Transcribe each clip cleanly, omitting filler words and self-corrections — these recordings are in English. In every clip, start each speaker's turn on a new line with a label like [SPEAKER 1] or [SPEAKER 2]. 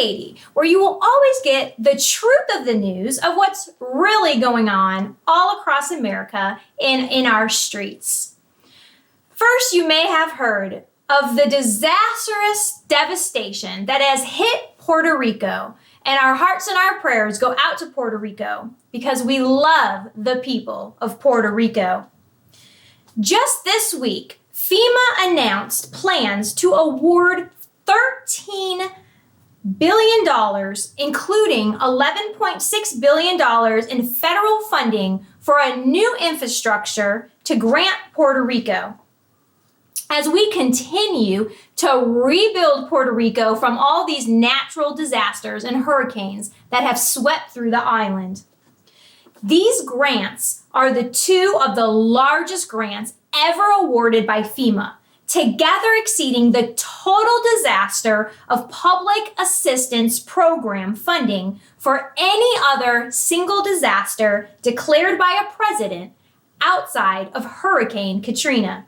[SPEAKER 1] Katie, where you will always get the truth of the news of what's really going on all across America and in our streets. First, you may have heard of the disastrous devastation that has hit Puerto Rico, and our hearts and our prayers go out to Puerto Rico because we love the people of Puerto Rico. Just this week, FEMA announced plans to award $13 billion, including $11.6 billion in federal funding for a new infrastructure to grant Puerto Rico. As we continue to rebuild Puerto Rico from all these natural disasters and hurricanes that have swept through the island. These grants are the two of the largest grants ever awarded by FEMA, together exceeding the total disaster of public assistance program funding for any other single disaster declared by a president outside of Hurricane Katrina.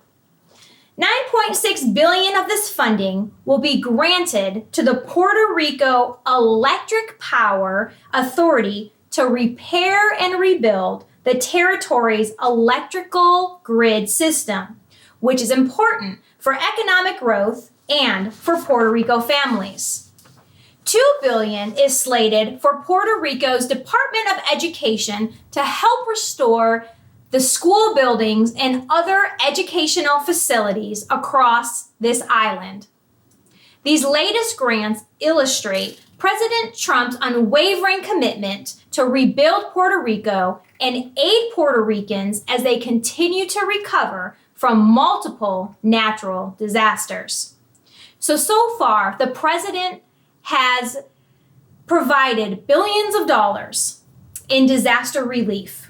[SPEAKER 1] $9.6 billion of this funding will be granted to the Puerto Rico Electric Power Authority to repair and rebuild the territory's electrical grid system, which is important for economic growth and for Puerto Rico families. $2 billion is slated for Puerto Rico's Department of Education to help restore the school buildings and other educational facilities across this island. These latest grants illustrate President Trump's unwavering commitment to rebuild Puerto Rico and aid Puerto Ricans as they continue to recover from multiple natural disasters. So far, the president has provided billions of dollars in disaster relief.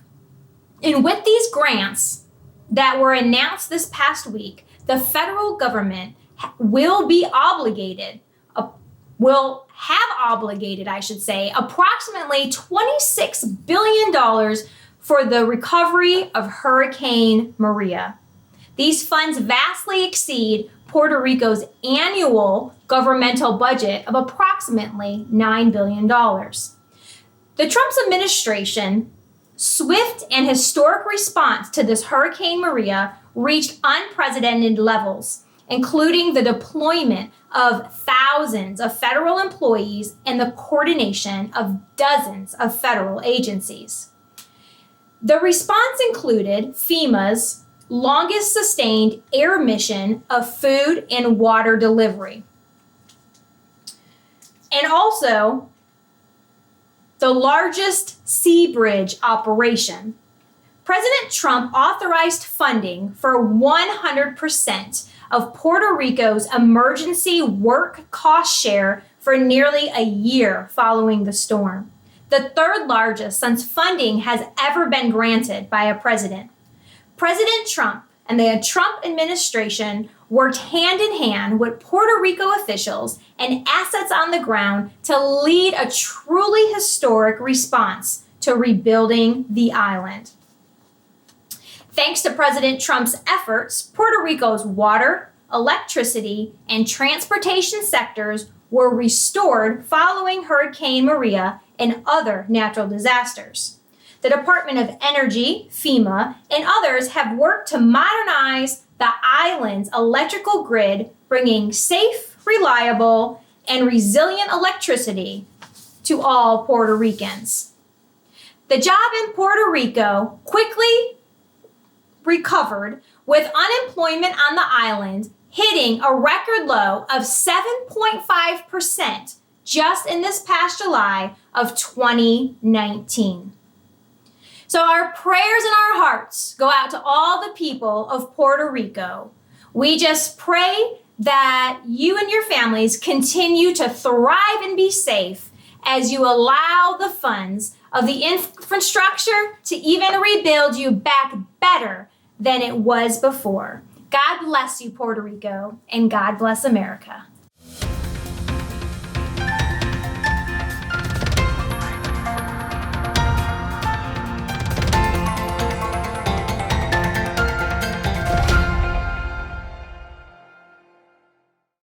[SPEAKER 1] And with these grants that were announced this past week, the federal government will have obligated, approximately $26 billion for the recovery of Hurricane Maria. These funds vastly exceed Puerto Rico's annual governmental budget of approximately $9 billion. The Trump administration swift and historic response to this Hurricane Maria reached unprecedented levels, including the deployment of thousands of federal employees and the coordination of dozens of federal agencies. The response included FEMA's longest sustained air mission of food and water delivery, and also the largest sea bridge operation. President Trump authorized funding for 100% of Puerto Rico's emergency work cost share for nearly a year following the storm, the third largest since funding has ever been granted by a president. President Trump and the Trump administration worked hand in hand with Puerto Rico officials and assets on the ground to lead a truly historic response to rebuilding the island. Thanks to President Trump's efforts, Puerto Rico's water, electricity, and transportation sectors were restored following Hurricane Maria and other natural disasters. The Department of Energy, FEMA, and others have worked to modernize the island's electrical grid, bringing safe, reliable, and resilient electricity to all Puerto Ricans. The job in Puerto Rico quickly recovered, with unemployment on the island hitting a record low of 7.5% just in this past July of 2019. So our prayers and our hearts go out to all the people of Puerto Rico. We just pray that you and your families continue to thrive and be safe as you allow the funds of the infrastructure to even rebuild you back better than it was before. God bless you, Puerto Rico, and God bless America.